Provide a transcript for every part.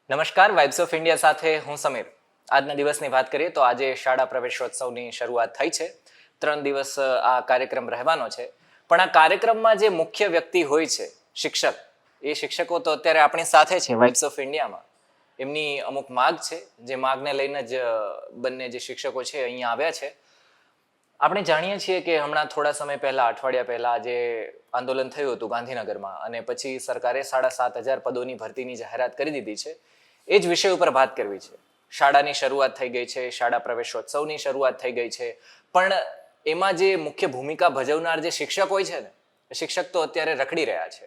નમસ્કાર, vibes of India સાથે હું સમીર. આજના દિવસની વાત કરીએ તો આજે શાળા પ્રવેશોત્સવની શરૂઆત થઈ છે. 3 દિવસ આ કાર્યક્રમ રહેવાનો છે. પણ આ કાર્યક્રમમાં જે મુખ્ય વ્યક્તિ હોય છે, શિક્ષક, એ શિક્ષકો તો અત્યારે આપણી સાથે છે વાઇબ્સ ઓફ ઇન્ડિયામાં. એમની અમુક માગ છે, જે માગને લઈને જ બંને જે શિક્ષકો છે અહીંયા આવ્યા છે. આપણે જાણીએ છીએ કે હમણાં થોડા સમય પહેલા, અઠવાડિયા પહેલા જે આંદોલન થયું હતું ગાંધીનગરમાં, અને પછી સરકારે 7,500 પદોની ભરતીની જાહેરાત કરી દીધી છે. એ જ વિષય ઉપર વાત કરવી છે. શાળાની શરૂઆત થઈ ગઈ છે, શાળા પ્રવેશોત્સવની શરૂઆત થઈ ગઈ છે, પણ એમાં જે મુખ્ય ભૂમિકા ભજવનાર જે શિક્ષક હોય છે ને, એ શિક્ષક તો અત્યારે રખડી રહ્યા છે.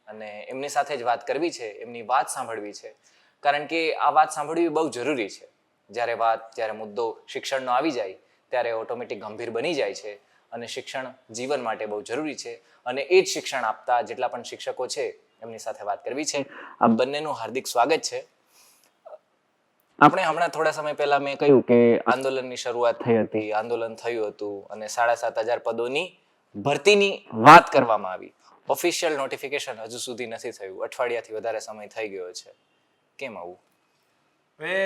અને એમની સાથે જ વાત કરવી છે, એમની વાત સાંભળવી છે, કારણ કે આ વાત સાંભળવી બહુ જરૂરી છે. જ્યારે મુદ્દો શિક્ષણનો આવી જાય ત્યારે ઓટોમેટિક ગંભીર બની જાય છે, અને શિક્ષણ જીવન માટે બહુ જરૂરી છે. અને એ જ શિક્ષણ આપતા જેટલા પણ શિક્ષકો છે એમની સાથે વાત કરવી છે. આ બંનેનું હાર્દિક સ્વાગત છે. આપણે હમણાં થોડા સમય પહેલા મેં કહ્યું કે આંદોલનની શરૂઆત થઈ હતી, આંદોલન થયું હતું, અને 7,500 પદોની ભરતીની વાત કરવામાં આવી. ઓફિશિયલ નોટિફિકેશન હજુ સુધી નથી થયું, અઠવાડિયાથી વધારે સમય થઈ ગયો છે. કેમ આવું? હવે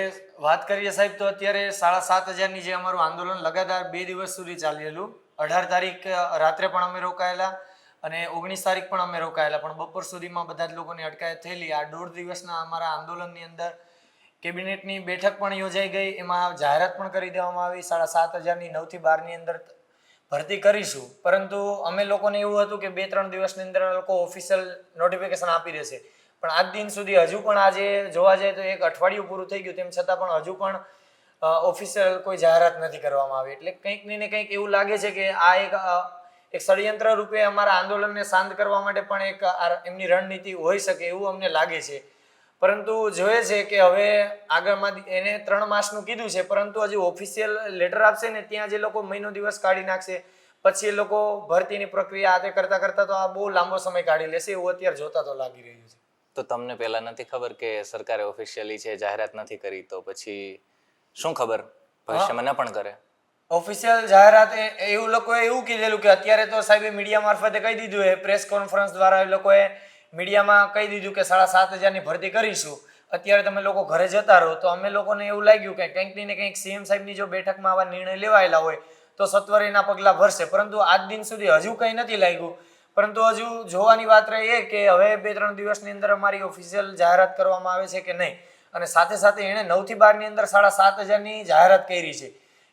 વાત કરીએ સાહેબ તો અત્યારે 7,500 જે અમારું આંદોલન લગાતાર 2 દિવસ સુધી ચાલેલું. 18 તારીખ રાત્રે પણ અમે રોકાયેલા અને 19 તારીખ પણ અમે રોકાયેલા, પણ બપોર સુધીમાં બધા જ લોકોની અટકાયત થયેલી. આ 1.5 દિવસના અમારા આંદોલનની અંદર કેબિનેટની બેઠક પણ યોજાઈ ગઈ, એમાં જાહેરાત પણ કરી દેવામાં આવી 7,500ની 9 થી 12ની અંદર ભરતી કરીશું. પરંતુ અમે લોકોને એવું હતું કે 2-3 દિવસની અંદર લોકો ઓફિશિયલ નોટિફિકેશન આપી દેશે, પણ આજ દિન સુધી હજુ પણ આજે જોવા જાય તો 1 અઠવાડિયું પૂરું થઈ ગયું, તેમ છતાં પણ હજુ પણ ઓફિશિયલ કોઈ જાહેરાત નથી કરવામાં આવી. એટલે કંઈક ને કંઈક એવું લાગે છે કે આ એક ષડયંત્ર રૂપે અમારા આંદોલનને શાંત કરવા માટે પણ એક એમની રણનીતિ હોઈ શકે એવું અમને લાગે છે. પરંતુ જોઈએ છે કે હવે આગળમાં એને 3 માસનું કીધું છે, પરંતુ હજુ ઓફિશિયલ લેટર આપશે ને ત્યાં જે લોકો મહિનો દિવસ કાઢી નાખશે, પછી એ લોકો ભરતીની પ્રક્રિયા આ તે કરતા કરતા તો આ બહુ લાંબો સમય કાઢી લેશે એવું અત્યારે જોતા તો લાગી રહ્યું છે. તો તમને પહેલા નથી ખબર કે સરકારે ઓફિશિયલી છે જાહેરાત નથી કરી, તો પછી શું ખબર ભવિષ્યમાં ન પણ કરે? ઓફિશિયલ જાહેરાત એવું લોકોએ એવું કીધેલું કે અત્યારે તો સાહેબે મીડિયા મારફતે કહી દીધું, એ પ્રેસ કોન્ફરન્સ દ્વારા એ લોકોએ મીડિયામાં કહી દીધું કે 7,500ની ભરતી કરીશું, અત્યારે તમે લોકો ઘરે જતા રહો. તો અમે લોકોને એવું લાગ્યું કે કંઈક ને કંઈક સીએમ સાહેબની જો બેઠકમાં આવા નિર્ણય લેવાયેલા હોય તો સત્વરેના પગલાં ભરશે, પરંતુ આજ દિન સુધી હજુ કંઈ નથી લાગ્યું. પરંતુ હજુ જોવાની વાત રહી એ કે હવે 2-3 દિવસની અંદર અમારી ઓફિશિયલ જાહેરાત કરવામાં આવે છે કે નહીં. અને સાથે સાથે એણે 9 થી 12ની અંદર 7,500ની જાહેરાત કરી છે.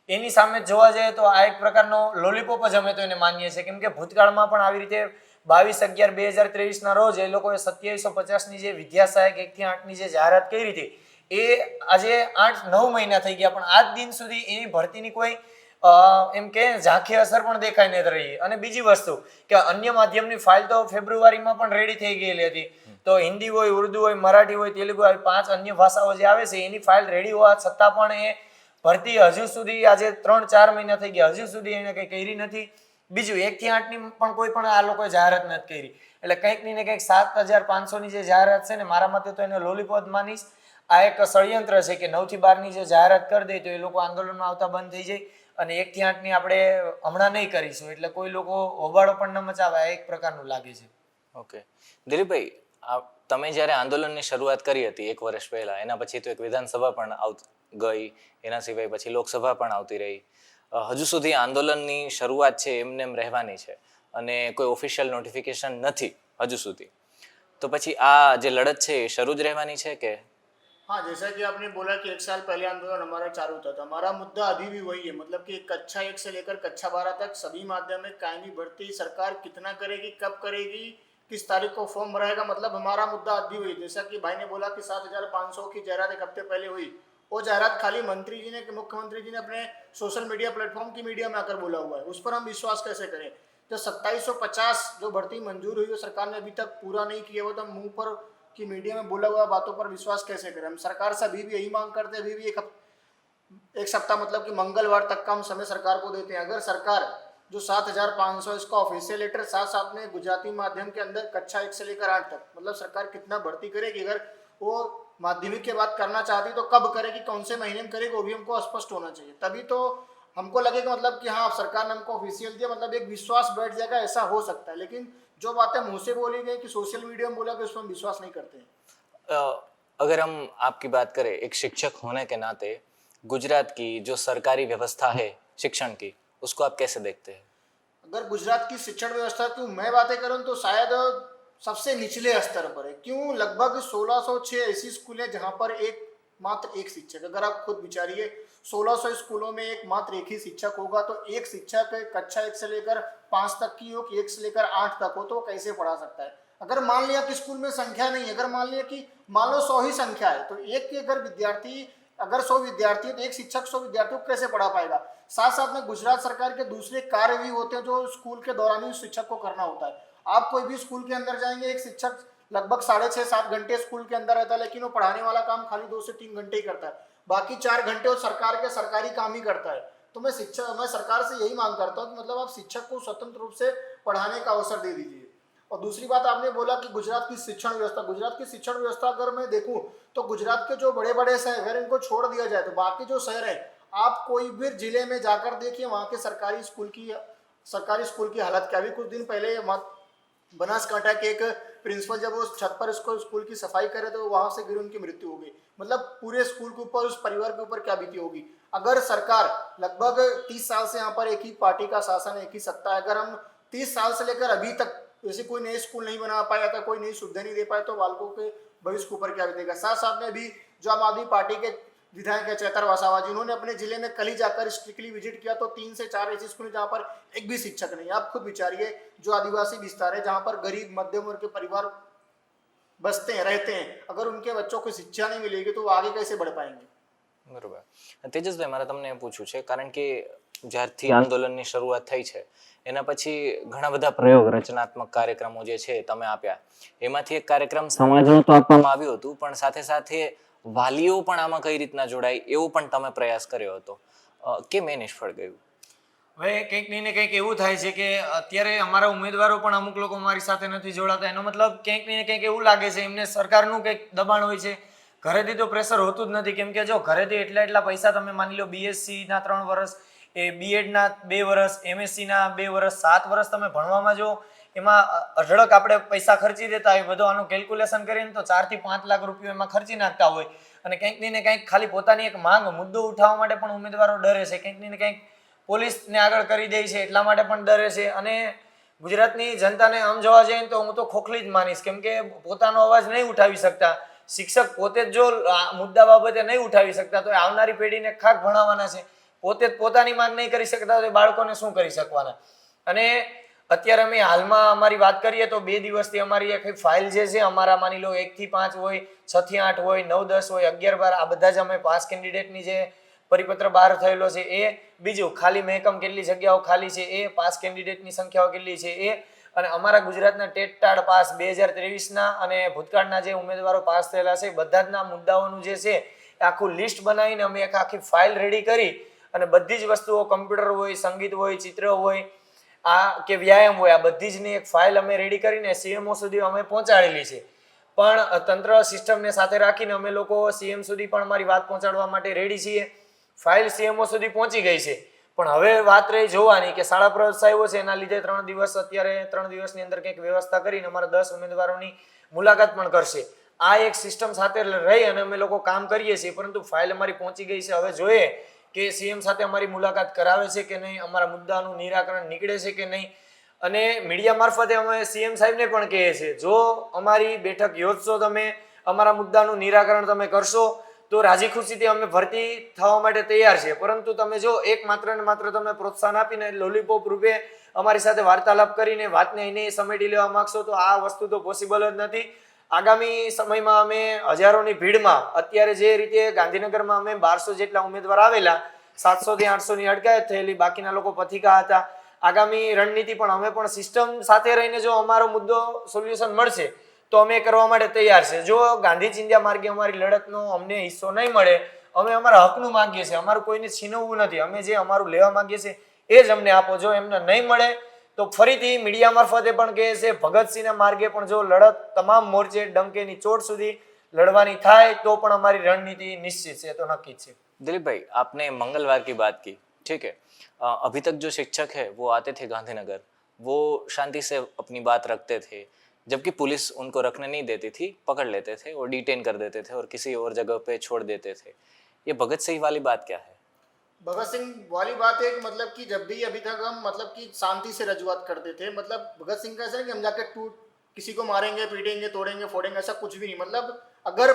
એની સામે જોવા જઈએ તો આ એક પ્રકારનો લોલીપોપ જ અમે તો એને માનીએ છીએ, કેમ કે ભૂતકાળમાં પણ આવી રીતે 22/11/2023ના રોજ એ લોકોએ 2750ની જે વિદ્યા સહાયક 1 થી 8ની જે જાહેરાત કરી હતી, એ આજે 8-9 મહિના થઈ ગયા, પણ આજ દિન સુધી એની ભરતીની કોઈ એમ કે ઝાંખી અસર પણ દેખાઈ નથી રહી. અને બીજી વસ્તુ કે અન્ય માધ્યમની ફાઇલ તો ફેબ્રુઆરીમાં પણ રેડી થઈ ગયેલી હતી. તો હિન્દી હોય, ઉર્દુ હોય, મરાઠી હોય, તેલુગુ હોય, 5 અન્ય ભાષાઓ જે આવે છે એની ફાઇલ રેડી હોવા છતાં પણ એ ભરતી હજુ સુધી આજે 3-4 મહિના થઈ ગયા, હજુ સુધી એને કંઈ કરી નથી. બીજું 1 થી 8ની પણ કોઈ પણ આ લોકોએ જાહેરાત નથી કરી. એટલે કંઈક ને કંઈક 7,500ની જે જાહેરાત છે ને, મારા મતે તો એને લોલીપોપ માનીશ. આ એક ષડયંત્ર છે કે 9 થી 12ની જે જાહેરાત કરી દે તો એ લોકો આંદોલનમાં આવતા બંધ થઈ જાય, અને 1 થી 8ની આપણે હમણાં નહીં કરીશું એટલે કોઈ લોકો હોબાળો પણ ન મચાવે, આ એક પ્રકારનું લાગે છે. ઓકે દિલીપભાઈ, તમે જ્યારે આંદોલનની શરૂઆત કરી હતી 1 વર્ષ પહેલા, એના પછી તો એક વિધાનસભા પણ ગઈ, એના સિવાય પછી લોકસભા પણ આવતી રહી. હજુ સુધી આંદોલનની શરૂઆત છે એમને એમ રહેવાની છે, અને કોઈ ઓફિશિયલ નોટિફિકેશન નથી હજુ સુધી. તો પછી આ જે લડત છે એ શરૂ જ રહેવાની છે કે? हाँ, जैसा कि आपने बोला कि 1 साल पहले आंदोलन हमारा चालू था, तो हमारा मुद्दा अभी भी वही है, मतलब कि कक्षा 1 से लेकर कक्षा 12 तक सभी माध्यमिक कायमी भर्ती सरकार कितना करेगी, कब करेगी, किस तारीख को फॉर्म भराएगा, मतलब हमारा मुद्दा अभी वही। जैसा कि भाई ने बोला कि 7,500 की जाहिरात 1 हफ्ते पहले हुई, वो जाहिरात खाली मंत्री जी ने, मुख्यमंत्री जी ने अपने सोशल मीडिया प्लेटफॉर्म की मीडिया में आकर बोला हुआ है, उस पर हम विश्वास कैसे करें? जो 2750 जो भर्ती मंजूर हुई, वो सरकार ने अभी तक पूरा नहीं किया हुआ, तो मुंह पर कि मीडिया में बोला हुआ बातों पर विश्वास कैसे करें? हम सरकार से अभी भी यही मांग करते हैं, अभी भी एक सप्ताह मतलब कि मंगलवार तक का हम समय सरकार को देते हैं। अगर सरकार जो 7,500 इसका ऑफिशियल लेटर, साथ साथ में गुजराती माध्यम के अंदर कक्षा 1 से लेकर 8 तक, मतलब सरकार कितना भर्ती करेगी, अगर वो माध्यमिक के बाद करना चाहती तो कब करेगी, कौन से महीने में करेगी, वो भी हमको स्पष्ट होना चाहिए। तभी तो हमको लगेगा मतलब कि हाँ सरकार ने हमको ऑफिशियल दिया, मतलब एक विश्वास बैठ जाएगा, ऐसा हो सकता है। लेकिन जो बातें मुंह से बोली गई कि सोशल मीडिया में बोला कि उस पर विश्वास नहीं करते हैं। अगर हम आपकी बात करें एक शिक्षक होने के नाते गुजरात की जो सरकारी व्यवस्था है शिक्षण की, उसको आप कैसे देखते हैं? अगर गुजरात की शिक्षण व्यवस्था की मैं बातें करूँ तो शायद सबसे निचले स्तर पर है। क्यों? लगभग 1606 ऐसी स्कूल है जहाँ पर एक मात्र एक शिक्षक। अगर आप खुद विचारिए 1600 स्कूलों में एक मात्र एक ही शिक्षक होगा तो एक शिक्षक कक्षा 1 से लेकर 5 तक की हो कि 1 से लेकर 8 तक हो तो वो कैसे पढ़ा सकता है? अगर मान लिया कि स्कूल में संख्या नहीं है, अगर मान लिया कि मान लो 100 ही संख्या है तो एक के अगर विद्यार्थी अगर 100 विद्यार्थी है तो एक शिक्षक 100 विद्यार्थियों को कैसे पढ़ा पाएगा? साथ साथ में गुजरात सरकार के दूसरे कार्य भी होते हैं जो स्कूल के दौरान ही शिक्षक को करना होता है। आप कोई भी स्कूल के अंदर जाएंगे, एक शिक्षक लगभग 6.5-7 घंटे स्कूल के अंदर रहता है, लेकिन वो पढ़ाने वाला काम खाली 2 से 3 घंटे ही करता है, बाकी 4 घंटे वो सरकार के सरकारी काम ही करता है। तो मैं सरकार से यही मांग करता हूँ कि मतलब आप शिक्षक को स्वतंत्र रूप से पढ़ाने का अवसर दे दीजिए। और दूसरी बात आपने बोला कि गुजरात की शिक्षण व्यवस्था अगर मैं देखूं तो गुजरात के जो बड़े बड़े शहर अगर इनको छोड़ दिया जाए तो बाकी जो शहर है आप कोई भी जिले में जाकर देखिए वहाँ के सरकारी स्कूल की हालत क्या। अभी कुछ दिन पहले बनासकांठा के एक प्रिंसिपल जब वो छत पर इसको स्कूल की सफाई करे तो वहां से गिर उनकी मृत्यु हो गई। मतलब पूरे स्कूल के ऊपर उस परिवार के ऊपर क्या बीती होगी। अगर सरकार लगभग 30 साल से यहाँ पर एक ही पार्टी का शासन है, एक ही सत्ता है, अगर हम 30 साल से लेकर अभी तक जैसे कोई नए स्कूल नहीं बना पाया था, कोई नई सुविधा नहीं दे पाया तो बालकों के भविष्य के ऊपर क्या बीतेगा। साथ साथ में अभी जो आम आदमी पार्टी के विधायक है चैतर वसावा जी, उन्होंने अपने जिले में कल ही जाकर स्ट्रिक्टली विजिट किया तो 3 से 4 ऐसी स्कूल जहाँ पर एक भी शिक्षक नहीं। आप खुद विचारिए जो आदिवासी विस्तार है जहाँ पर गरीब मध्यम वर्ग के परिवार बसते हैं रहते हैं, अगर उनके बच्चों को शिक्षा नहीं मिलेगी तो वो आगे कैसे बढ़ पाएंगे। બરોબર. તેજસભાઈ, મારે તમને એ પૂછવું છે, કારણ કે જ્યારથી આંદોલનની શરૂઆત થઈ છે એના પછી ઘણા બધા પ્રયોગ રચનાત્મક કાર્યક્રમો જે છે તમે આપ્યા, એમાંથી એક કાર્યક્રમ સમાજનો તો આપવામાં આવ્યું હતું, પણ સાથે સાથે વાલીઓ પણ આમાં કઈ રીતના જોડાય એવો પણ તમે પ્રયાસ કર્યો હતો. કેમ એ નિષ્ફળ ગયું? હવે કંઈક ને કંઈક એવું થાય છે કે અત્યારે અમારા ઉમેદવારો પણ અમુક લોકો મારી સાથે નથી જોડાતા, એનો મતલબ કંઈક ને કંઈક એવું લાગે છે એમને સરકારનું કંઈક દબાણ હોય છે, ઘરેથી તો પ્રેશર હોતું જ નથી. કેમ કે જો ઘરેથી એટલા પૈસા તમે માની લો BSc ના 3 વર્ષ, એ B.Ed ના 2 વર્ષ, MSc ના 2 વર્ષ, 7 વર્ષ તમે ભણવામાં જો એમાં અઢળક આપણે પૈસા ખર્ચી દેતા હોય, બધું આનું કેલ્ક્યુલેશન કરીને તો 4 થી 5 લાખ રૂપિયા એમાં ખર્ચી નાખતા હોય, અને કંઈક ને કંઈક ખાલી પોતાની એક માંગ મુદ્દો ઉઠાવવા માટે પણ ઉમેદવારો ડરે છે, કંઈક ને કંઈક પોલીસને આગળ કરી દે છે એટલા માટે પણ ડરે છે. અને ગુજરાતની જનતાને આમ જોવા જઈએ તો હું તો ખોખલી જ માનીશ, કેમ કે પોતાનો અવાજ નહીં ઉઠાવી શકતા શિક્ષક પોતે જ જો મુદ્દા બાબતે નહીં ઉઠાવી શકતા તો આવનારી પેઢીને ખાક ભણાવવાના છે, પોતે જ પોતાની માંગ નહીં કરી શકતા તો બાળકોને શું કરી શકવાના. અને અત્યારે અમે હાલમાં અમારી વાત કરીએ તો 2 દિવસથી અમારી એક ફાઇલ જે છે અમારા માની લો 1 થી 5 હોય, 6 થી 8 હોય, 9, 10 હોય, 11, 12 આ બધા જ અમે પાસ કેન્ડિડેટની જે પરિપત્ર બહાર થયેલો છે એ, બીજું ખાલી મહેકમ કેટલી જગ્યાઓ ખાલી છે એ, પાસ કેન્ડિડેટની સંખ્યાઓ કેટલી છે એ, અને અમારા ગુજરાતના ટેટ પાસ 2023ના અને ભૂતકાળના જે ઉમેદવારો પાસ થયેલા છે બધા જ ના મુદ્દાઓનું જે છે આખું લિસ્ટ બનાવીને અમે એક આખી ફાઇલ રેડી કરી અને બધી જ વસ્તુઓ કમ્પ્યુટર હોય, સંગીત હોય, ચિત્ર હોય, આ કે વ્યાયામ હોય, આ બધી જની એક ફાઇલ અમે રેડી કરીને CMO સુધી અમે પહોંચાડેલી છે. પણ તંત્ર સિસ્ટમને સાથે રાખીને અમે લોકો CM સુધી પણ અમારી વાત પહોંચાડવા માટે રેડી છીએ. ફાઇલ CMO સુધી પહોંચી ગઈ છે, પણ હવે વાત રહી જોવાની કે શાળા પ્રવેશ આવ્યો છે એના લીધે 3 દિવસ અત્યારે 3 દિવસની અંદર કંઈક વ્યવસ્થા કરીને અમારા 10 ઉમેદવારોની મુલાકાત પણ કરશે. આ એક સિસ્ટમ સાથે રહી અને અમે લોકો કામ કરીએ છીએ, પરંતુ ફાઇલ અમારી પહોંચી ગઈ છે. હવે જોઈએ કે CM સાથે અમારી મુલાકાત કરાવે છે કે નહીં, અમારા મુદ્દાનું નિરાકરણ નીકળે છે કે નહીં. અને મીડિયા મારફતે અમે CM સાહેબને પણ કહીએ છીએ જો અમારી બેઠક યોજશો, તમે અમારા મુદ્દાનું નિરાકરણ તમે કરશો તો રાજી ખુશીથી અમે ભરતી થવા માટે તૈયાર છે, પરંતુ તમે જો એક માત્ર ને માત્ર તમે પ્રોત્સાહન આપીને લોલીપોપ રૂપે અમારી સાથે વાર્તાલાપ કરીને વાતને એને સમેટી લેવા માંગશો તો આ વસ્તુ તો પોસિબલ જ નથી. આગામી સમયમાં અમે હજારોની ભીડમાં અત્યારે જે રીતે ગાંધીનગરમાં અમે 1200 જેટલા ઉમેદવાર આવેલા, 700 થી 800 ની અટકાયત થયેલી, બાકીના લોકો પથિકા હતા. આગામી રણનીતિ પણ અમે પણ સિસ્ટમ સાથે રહીને જો અમારો મુદ્દો સોલ્યુશન મળશે તો અમે કરવા માટે તૈયાર છે. જો ગાંધી ચિંધ્યા માર્ગે અમારી લડતનો અમને હિસ્સો નહીં મળે, અમે અમારા હકનું માંગીએ છીએ, અમારું કોઈને છીનવવું નથી, અમે જે અમારું લેવા માંગીએ છીએ એ જ અમને આપો. જો એમને નહીં મળે તો ફરીથી મીડિયા મારફતે પણ કહે છે ભગતસિંહના માર્ગે પણ જો લડત તમામ મોરચે ડંકેની ચોટ સુધી લડવાની થાય તો પણ અમારી રણનીતિ નિશ્ચિત છે, તો નક્કી છે. दिलीप भाई, आपने मंगलवार की बात की, ठीक है. अभी तक जो शिक्षक है वो आते थे गांधीनगर, वो शांति से अपनी बात रखते थे. जबकि पुलिस उनको रखने नहीं देती थी, पकड़ लेते थे और डिटेन कर देते थे और किसी और जगह पे छोड़ देते थे। ये भगत सिंह वाली बात क्या है? भगत सिंह वाली बात है कि मतलब कि जब भी अभी तक हम मतलब कि शांति से रजुआत करते थे, मतलब भगत सिंह का ऐसा है कि हम जाके टूट किसी को मारेंगे, पीटेंगे, तोड़ेंगे, फोड़ेंगे, ऐसा कुछ भी नहीं। मतलब अगर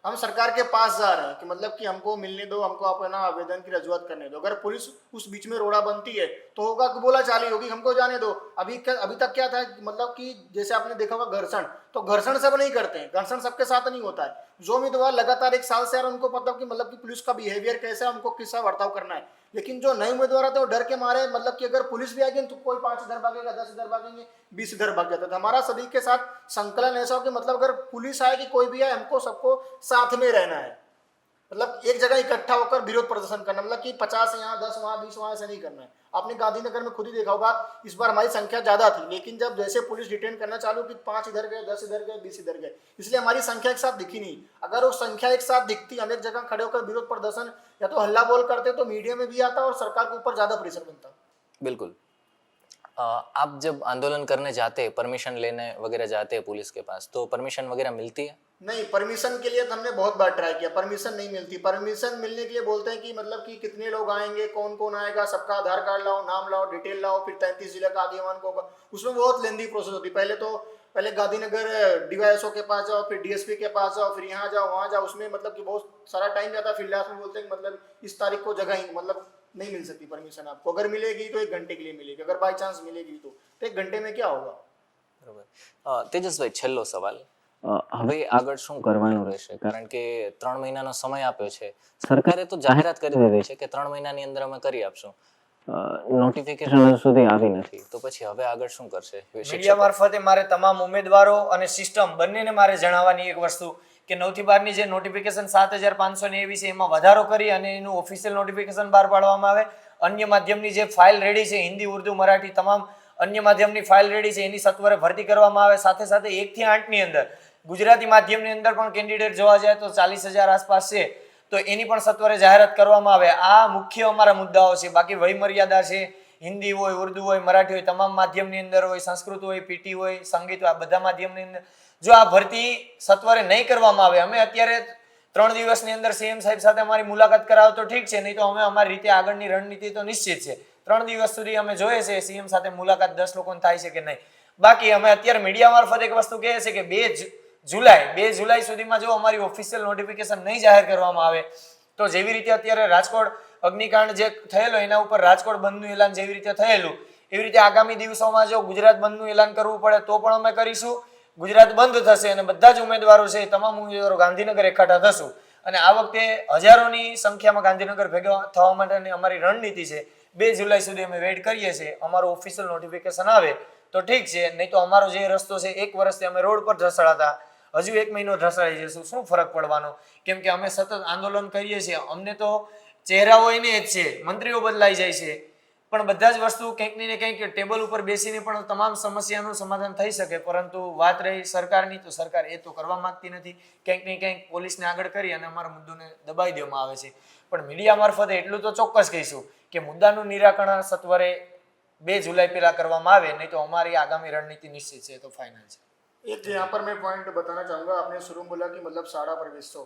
हम सरकार के पास जा रहे हैं कि मतलब कि हमको मिलने दो, हमको अपना आवेदन की रजुआत करने दो, अगर पुलिस उस बीच में रोड़ा बनती है तो होगा कि बोला चाली होगी, हमको जाने दो। अभी तक क्या था मतलब कि जैसे आपने देखा होगा घर्षण, तो घर्षण सब नहीं करते हैं, घर्षण सबके साथ नहीं होता है। जो उम्मीदवार लगातार 1 साल से, उनको पता कि मतलब कि पुलिस का बिहेवियर कैसा है, हमको किसका बर्ताव करना है। लेकिन जो नए उम्मीदवार आते हैं वो डर के मारे, मतलब कि अगर पुलिस भी आएगी तो कोई 5 इधर भागेगा, 10 इधर भागेंगे, 20 इधर भाग जाता था। हमारा सभी के साथ संकलन ऐसा हो कि मतलब अगर पुलिस आएगी, कोई भी आए, हमको सबको साथ में रहना है। मतलब एक जगह इकट्ठा होकर विरोध प्रदर्शन करना, मतलब कि 50 यहाँ, 10 वहाँ, 20 वहाँ, ऐसे नहीं करना है। आपने गांधीनगर में खुद ही देखा होगा, इस बार हमारी संख्या ज्यादा थी, लेकिन जब जैसे पुलिस डिटेन करना चालू की, 5 इधर गए, 10 इधर गए, 20 इधर गए, इसलिए हमारी संख्या एक साथ दिखी नहीं। अगर वो संख्या एक साथ दिखती, हम एक जगह खड़े होकर विरोध प्रदर्शन या तो हल्ला बोल करते, तो मीडिया में भी आता और सरकार के ऊपर ज्यादा प्रेशर बनता। बिल्कुल। आप जब आंदोलन करने जाते हैं, परमिशन लेने वगैरह जाते हैं पुलिस के पास, तो परमिशन वगैरह मिलती है? नहीं, परमिशन के लिए तो हमने बहुत बार ट्राई किया, परमिशन नहीं मिलती। परमिशन मिलने के लिए बोलते हैं कि मतलब कि कितने लोग आएंगे, कौन कौन आएगा, सबका आधार कार्ड लाओ, नाम लाओ, डिटेल लाओ, फिर 33 जिला का आगेवान को होगा। उसमें बहुत लेंदी प्रोसेस होती है। पहले गांधीनगर डीवाईएसओ के पास जाओ, फिर डीएसपी के पास जाओ, फिर यहाँ जाओ, वहाँ जाओ, उसमें मतलब कि बहुत सारा टाइम जाता है। फिर लास्ट में बोलते हैं कि मतलब इस तारीख को जगह ही मतलब नहीं मिल सकती परमिशन आपको। अगर मिलेगी तो 1 घंटे के लिए मिलेगी, अगर बाई चांस मिलेगी तो 1 घंटे में क्या होगा। બરોબર. તેજસભાઈ, છેલ્લો સવાલ. હવે આગળ શું કરવાનું રહેશે? કારણ કે 3 મહિનાનો સમય આપ્યો છે. સરકારે તો જાહેરાત કરી દીધી છે કે 3 મહિનાની અંદર અમે કરી આપશું. નોટિફિકેશન હજુ સુધી આવી નથી, તો પછી હવે આગળ શું કરશે મીડિયા મારફતે મારે તમામ ઉમેદવારો અને સિસ્ટમ બંનેને મારે જણાવવાની એક વસ્તુ કે 9 થી 12 ની જે નોટિફિકેશન 7520 છે એમાં વધારો કરી અને એનું ઓફિશિયલ નોટિફિકેશન બહાર પાડવામાં આવે. અન્ય માધ્યમની જે ફાઇલ રેડી છે, હિન્દી, ઉર્દુ, મરાઠી તમામ અન્ય માધ્યમની ફાઇલ રેડી છે, એની સત્વરે ભરતી કરવામાં આવે. સાથે સાથે 1 થી 8 ની અંદર ગુજરાતી માધ્યમની અંદર પણ કેન્ડિડેટ જોવા જાય તો 40,000 આસપાસ છે, તો એની પણ સત્વરે જાહેરાત કરવામાં આવે. આ મુખ્ય અમારા મુદ્દાઓ છે. બાકી વય મર્યાદા છે, હિન્દી હોય, ઉર્દુ હોય, મરાઠી હોય, તમામ માધ્યમની અંદર હોય, સંસ્કૃત હોય, પીટી હોય, સંગીત હોય, આ બધા માધ્યમની અંદર જો આ ભરતી સત્વરે નહીં કરવામાં આવે, અમે અત્યારે 3 દિવસની અંદર સીએમ સાહેબ સાથે અમારી મુલાકાત કરાવો તો ઠીક છે, નહીં તો અમે અમારી રીતે આગળની રણનીતિ તો નિશ્ચિત છે. 3 દિવસ સુધી અમે જોઈએ છે સીએમ સાથે મુલાકાત 10 લોકોને થાય છે કે નહીં. બાકી અમે અત્યારે મીડિયા મારફત એક વસ્તુ કહે છે કે 2 જુલાઈ સુધીમાં જો અમારી ઓફિશિયલ નોટિફિકેશન નહીં જાહેર કરવામાં આવે તો જેવી રીતે અત્યારે રાજકોટ અગ્નિકાંડ જે થયેલો એના ઉપર રાજકોટ બંધનું એલાન જેવી રીતે થયેલું, એવી રીતે આગામી દિવસોમાં જો ગુજરાત બંધનું એલાન કરવું પડે તો પણ અમે કરીશું. ગુજરાત બંધ થશે અને બધા જ ઉમેદવારો છે, તમામ ઉમેદવારો ગાંધીનગર એકઠા થશું અને આ વખતે હજારોની સંખ્યામાં ગાંધીનગર ભેગા થવા માટેની અમારી રણનીતિ છે. 2 જુલાઈ સુધી અમે વેઇટ કરીએ છીએ. અમારું ઓફિશિયલ નોટિફિકેશન આવે તો ઠીક છે, નહીં તો અમારો જે રસ્તો છે, 1 વર્ષથી અમે રોડ પર ઢસડાતા, હજુ 1 મહિનો ઢસડાઈ જશું. શું ફરક પડવાનો? કેમ કે અમે સતત આંદોલન કરીએ છીએ. અમને તો ચહેરાઓ એને જ છે, મંત્રીઓ બદલાઈ જાય છે, પણ બધા જ વસ્તુ કંઈક ને કંઈક ટેબલ ઉપર બેસીને પણ તમામ સમસ્યાનું સમાધાન થઈ શકે. પરંતુ વાત રહી સરકારની, તો સરકાર એ તો કરવા માંગતી નથી. કંઈક ને કંઈક પોલીસને આગળ કરી અને અમારા મુદ્દાને દબાઈ દેવામાં આવે છે. પણ મીડિયા મારફતે એટલું તો ચોક્કસ કહીશું કે મુદ્દાનું નિરાકરણ સત્વરે 2 જુલાઈ પહેલા કરવામાં આવે, નહીં તો અમારી આગામી રણનીતિ નિશ્ચિત છે, તો ફાઇનલ છે. एक यहाँ पर मैं पॉइंट बताना चाहूँगा। आपने शुरू में बोला कि मतलब साड़ा प्रवेशों,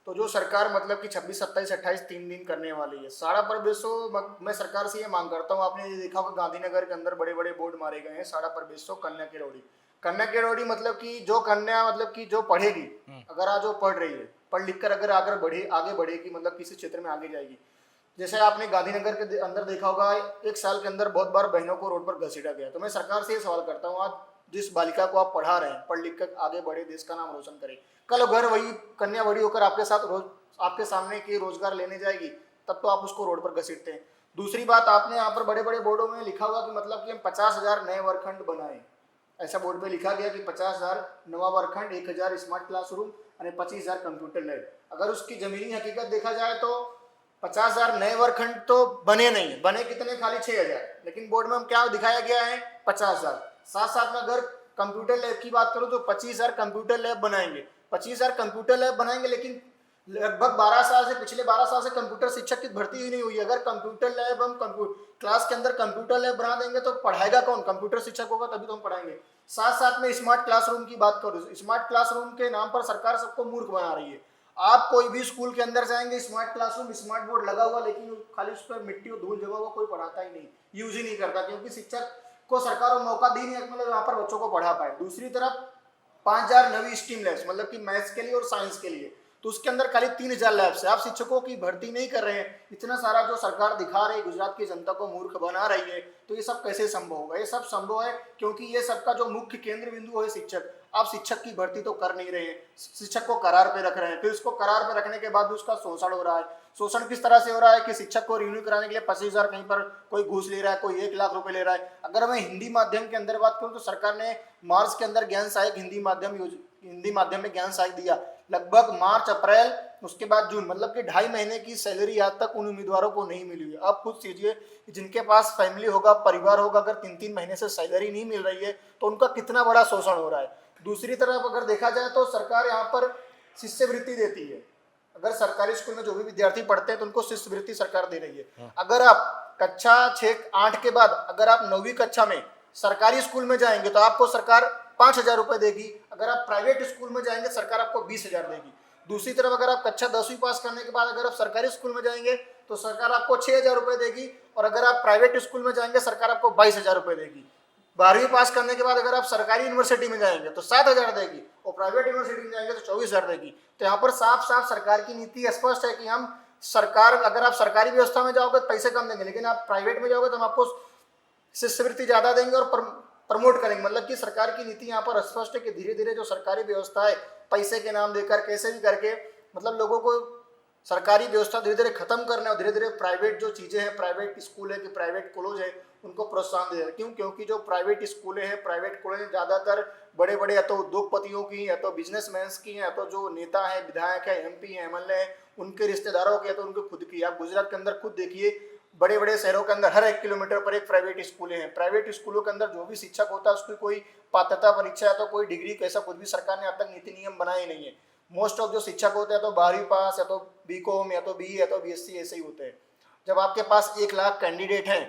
तो जो सरकार मतलब कि 26, 27, 28 3 दिन करने वाली है साड़ा प्रवेशों, मैं सरकार से ये मांग करता हूँ। आपने ये देखा होगा गांधीनगर के अंदर बड़े बड़े बोर्ड मारे गए हैं, साड़ा प्रवेशों कन्या केरोड़ी। कन्या केरोड़ी मतलब कि जो कन्या मतलब कि जो पढ़ेगी, अगर आज वो पढ़ रही है, पढ़ लिख कर अगर आगे बढ़ेगी, मतलब किसी क्षेत्र में आगे जाएगी। जैसे आपने गांधीनगर के अंदर देखा होगा, 1 साल के अंदर बहुत बार बहनों को रोड पर घसीटा गया। तो मैं सरकार से ये सवाल करता हूँ, आज जिस बालिका को आप पढ़ा रहे हैं, पढ़ लिख कर आगे बढ़े, देश का नाम रोशन करे, कल घर वही कन्या बड़ी होकर आपके साथ आपके सामने की रोजगार लेने जाएगी, तब तो आप उसको रोड पर घसीटते हैं। दूसरी बात, आपने यहाँ पर बड़े बड़े बोर्डों में लिखा हुआ कि मतलब कि हम 50,000 नए वर्गखंड बनाए। ऐसा बोर्ड पे लिखा गया कि 50,000 नवा वर्गखंड, 1,000 स्मार्ट क्लासरूम और 25,000 कंप्यूटर लैब। अगर उसकी जमीनी हकीकत देखा जाए तो 50,000 नए वर्गखंड तो बने नहीं है, बने कितने खाली 6,000, लेकिन बोर्ड में हम क्या दिखाया गया है 50,000। साथ साथ में अगर कंप्यूटर लैब की बात करूं तो 25,000 कंप्यूटर लैब बनाएंगे, 25,000 कंप्यूटर लैब बनाएंगे, लेकिन लगभग 12 साल से, पिछले 12 साल से कंप्यूटर शिक्षक की भर्ती ही नहीं हुई है। अगर कंप्यूटर लैब हम क्लास के अंदर कंप्यूटर लैब बना देंगे तो पढ़ाएगा कौन? कंप्यूटर शिक्षक होगा तभी तो हम पढ़ाएंगे। साथ साथ में स्मार्ट क्लासरूम की बात करूँ, स्मार्ट क्लासरूम के नाम पर सरकार सबको मूर्ख बना रही है। आप कोई भी स्कूल के अंदर जाएंगे, स्मार्ट क्लासरूम, स्मार्ट बोर्ड लगा हुआ, लेकिन खाली उस पर मिट्टी और धूल जमा हुआ, कोई पढ़ाता ही नहीं, यूज ही नहीं करता, क्योंकि शिक्षक को सरकार मौका दी नहीं, मतलब यहाँ पर बच्चों को पढ़ा पाए। दूसरी तरफ 5,000 नवी स्ट्रीम लैब्स, मतलब कि मैथ्स के लिए और साइंस के लिए, तो उसके अंदर खाली 3,000 लैब्स है। आप शिक्षकों की भर्ती नहीं कर रहे हैं। इतना सारा जो सरकार दिखा रही है, गुजरात की जनता को मूर्ख बना रही है, तो ये सब कैसे संभव होगा? ये सब संभव है क्योंकि ये सबका जो मुख्य केंद्र बिंदु है शिक्षक। आप शिक्षक की भर्ती तो कर नहीं रहे हैं, शिक्षक को करार पे रख रहे हैं, फिर उसको करार पे रखने के बाद भी उसका शोषण हो रहा है। शोषण किस तरह से हो रहा है कि शिक्षक को रिन्यू कराने के लिए 25,000 कहीं पर कोई घूस ले रहा है, कोई 1 लाख रुपए ले रहा है। अगर मैं हिंदी माध्यम के अंदर बात करूं तो सरकार ने मार्च के अंदर ज्ञान सहायक हिंदी माध्यम में ज्ञान सहायक दिया, लगभग मार्च अप्रैल उसके बाद जून, मतलब कि 2.5 महीने की सैलरी आज तक उन उम्मीदवारों को नहीं मिली है। आप खुद सोचिए, जिनके पास फैमिली होगा, परिवार होगा, अगर 3-3 महीने से सैलरी नहीं मिल रही है तो उनका कितना बड़ा शोषण हो रहा है। दूसरी तरफ अगर देखा जाए तो सरकार यहाँ पर शिष्यवृत्ति देती है। अगर सरकारी स्कूल में जो भी विद्यार्थी पढ़ते हैं तो उनको शिष्यवृत्ति सरकार दे रही है। अगर आप कक्षा 6-8 के बाद अगर आप 9वीं कक्षा में सरकारी स्कूल में जाएंगे तो आपको सरकार 5,000 रुपए देगी। अगर आप प्राइवेट स्कूल में जाएंगे सरकार आपको 20,000 देगी। दूसरी तरफ अगर आप कक्षा 10वीं पास करने के बाद अगर आप सरकारी स्कूल में जाएंगे तो सरकार आपको 6,000 रुपए देगी, और अगर आप प्राइवेट स्कूल में जाएंगे सरकार आपको 22,000 रुपए देगी। 12वीं पास करने के बाद अगर आप सरकारी यूनिवर्सिटी में जाएंगे तो 7,000 देगी, और प्राइवेट यूनिवर्सिटी में जाएंगे तो 24,000 देगी। तो यहाँ पर साफ साफ सरकार की नीति स्पष्ट है कि हम सरकार, अगर आप सरकारी व्यवस्था में जाओगे तो पैसे कम देंगे, लेकिन आप प्राइवेट में जाओगे तो हम आपको शिष्यवृत्ति ज्यादा देंगे और प्रमोट करेंगे। मतलब कि सरकार की नीति यहाँ पर स्पष्ट है कि धीरे धीरे जो सरकारी व्यवस्था है, पैसे के नाम देकर कैसे भी करके, मतलब लोगों को सरकारी व्यवस्था धीरे धीरे खत्म करना है, और धीरे धीरे प्राइवेट जो चीजें हैं, प्राइवेट स्कूल है कि प्राइवेट कॉलेज है, उनको प्रोत्साहन दे। क्यों? क्योंकि जो प्राइवेट स्कूलें हैं, प्राइवेट कॉलेज ज्यादातर बड़े बड़े या तो उद्योगपतियों की, या तो बिजनेसमैन की, या तो जो नेता है, विधायक है, MP है, MLA है, उनके रिश्तेदारों की, या तो उनके खुद की। आप गुजरात के अंदर खुद देखिए, बड़े बड़े शहरों के अंदर हर 1 किलोमीटर पर एक प्राइवेट स्कूलें हैं। प्राइवेट स्कूलों के अंदर जो भी शिक्षक होता है उसकी कोई पात्रता परीक्षा या तो कोई डिग्री कैसा कुछ भी सरकार ने अब तक नीति नियम बनाए नहीं है। मोस्ट ऑफ जो शिक्षक होते हैं तो 12वीं पास, या तो BCom, या तो BE, या तो BSc ऐसे ही होते हैं। जब आपके पास 1 लाख कैंडिडेट हैं,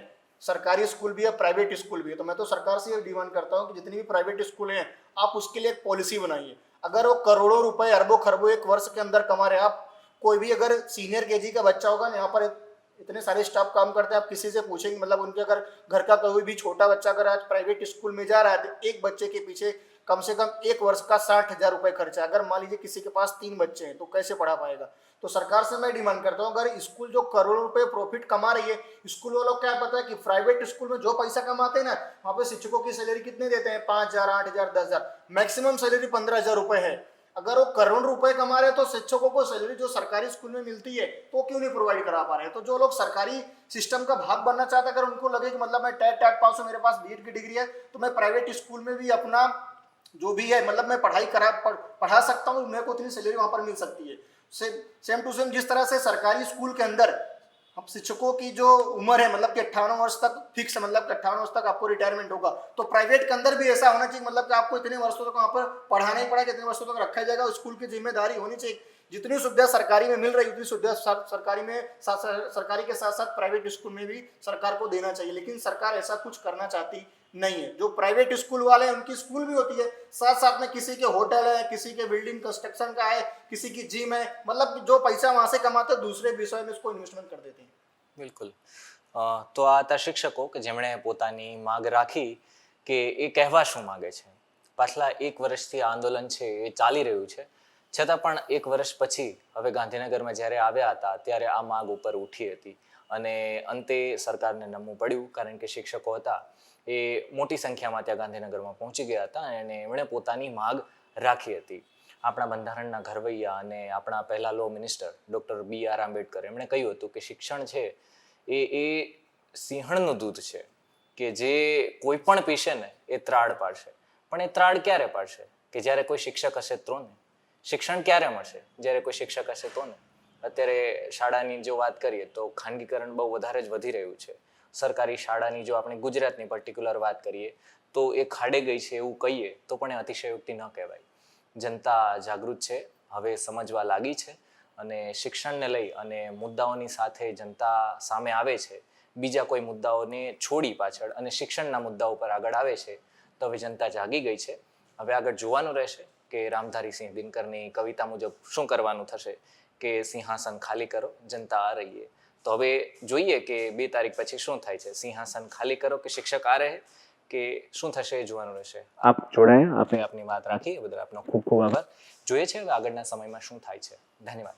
सरकारी स्कूल भी है, प्राइवेट स्कूल भी है, तो मैं तो सरकार से ये डिमांड करता हूँ कि जितनी भी प्राइवेट स्कूल हैं आप उसके लिए एक पॉलिसी बनाइए। अगर वो करोड़ों रुपए, अरबों खरबों एक वर्ष के अंदर कमा रहे हैं, आप कोई भी अगर सीनियर KG का बच्चा होगा ना, यहाँ पर इतने सारे स्टाफ काम करते हैं, आप किसी से पूछेंगे, मतलब उनके अगर घर का कोई भी छोटा बच्चा अगर आज प्राइवेट स्कूल में जा रहा है तो एक बच्चे के पीछे कम से कम 1 वर्ष का 60,000 रुपए खर्चा। अगर मान लीजिए किसी के पास 3 बच्चे हैं तो कैसे पढ़ा पाएगा? तो सरकार से मैं डिमांड करता हूँ, अगर स्कूल जो करोड़ों रुपए प्रॉफिट कमा रही है, स्कूल वालों को क्या पता है कि प्राइवेट स्कूल में जो पैसा कमाते हैं ना, वहाँ पे शिक्षकों की सैलरी कितने देते हैं? 5,000, 8,000, 10,000, मैक्सिमम सैलरी 15,000 रुपए है। अगर वो करोड़ रुपए कमा रहे हैं तो शिक्षकों को सैलरी जो सरकारी स्कूल में मिलती है तो क्यों नहीं प्रोवाइड करा पा रहे हैं? तो जो लोग सरकारी सिस्टम का भाग बनना चाहते हैं, अगर उनको लगे कि मतलब मैं टैट पास हूं, मेरे पास BEd की डिग्री है, तो मैं प्राइवेट स्कूल में भी अपना जो भी है, मतलब मैं पढ़ा सकता हूँ, मेरे को उतनी सैलरी वहां पर मिल सकती है। सेम टू सेम जिस तरह से सरकारी स्कूल के अंदर अब शिक्षकों की जो उम्र है, मतलब कि 58 वर्ष तक फिक्स है, मतलब 58 वर्ष तक आपको रिटायरमेंट होगा, तो प्राइवेट के अंदर भी ऐसा होना चाहिए, मतलब कि आपको इतने वर्षों तक वहाँ पर पढ़ाना ही पड़ेगा, इतने वर्षों तक रखा जाएगा। स्कूल की जिम्मेदारी होनी चाहिए, जितनी सुविधा सरकारी में मिल रही है उतनी सुविधा सरकारी के साथ साथ प्राइवेट स्कूल में भी सरकार को देना चाहिए, लेकिन सरकार ऐसा कुछ करना चाहती नहीं है। जो प्राइवेट स्कूल वाले हैं उनकी स्कूल भी होती है, साथ साथ में किसी के होटल है, किसी के बिल्डिंग कंस्ट्रक्शन का है, किसी की जिम है, मतलब जो पैसा वहां से कमाते हैं दूसरे विषय में उसको इन्वेस्टमेंट कर देते हैं। બિલકુલ. તો આ હતા શિક્ષકો કે જેમણે પોતાની માગ રાખી કે એ કહેવા શું માગે છે. પાછલા 1 વર્ષથી આ આંદોલન છે એ ચાલી રહ્યું છે, છતાં પણ 1 વર્ષ પછી હવે ગાંધીનગરમાં જ્યારે આવ્યા હતા ત્યારે આ માગ ઉપર ઉઠી હતી અને અંતે સરકારને નમવું પડ્યું, કારણ કે શિક્ષકો હતા એ મોટી સંખ્યામાં ત્યાં ગાંધીનગરમાં પહોંચી ગયા હતા અને એમણે પોતાની માગ રાખી હતી. આપણા બંધારણના ઘરવૈયા અને આપણા પહેલા લો મિનિસ્ટર ડૉક્ટર BR આંબેડકર એમણે કહ્યું હતું કે શિક્ષણ છે એ સિંહણનું દૂધ છે કે જે કોઈ પણ પીશે ને એ ત્રાડ પાડશે. પણ એ ત્રાડ ક્યારે પાડશે? કે જ્યારે કોઈ શિક્ષક હશે તો ને. શિક્ષણ ક્યારે મળશે? જ્યારે કોઈ શિક્ષક હશે તો ને. અત્યારે શાળાની જો વાત કરીએ તો ખાનગીકરણ બહુ વધારે જ વધી રહ્યું છે. સરકારી શાળાની જો આપણે ગુજરાતની પર્ટિક્યુલર વાત કરીએ તો એ ખાડે ગઈ છે એવું કહીએ તો પણ એ અતિશયોક્તિ ન કહેવાય. જનતા જાગૃત છે, હવે સમજવા લાગી છે અને શિક્ષણને લઈ અને મુદ્દાઓની સાથે જનતા સામે આવે છે, બીજા કોઈ મુદ્દાઓને છોડી પાછળ અને શિક્ષણના મુદ્દાઓ પર આગળ આવે છે, તો હવે જનતા જાગી ગઈ છે. હવે આગળ જોવાનું રહેશે કે રામધારીસિંહ દિનકરની કવિતા મુજબ શું કરવાનું થશે, કે સિંહાસન ખાલી કરો જનતા આ રહીએ. તો હવે જોઈએ કે 2 તારીખ પછી શું થાય છે, સિંહાસન ખાલી કરો કે શિક્ષક આ રહે, કે શું થશે એ જોવાનું રહેશે. આપ જોડાયા, આપે આપની વાત રાખી, એ બદલ આપનો ખૂબ ખૂબ આભાર. જોઈએ છે હવે આગળના સમયમાં શું થાય છે. ધન્યવાદ.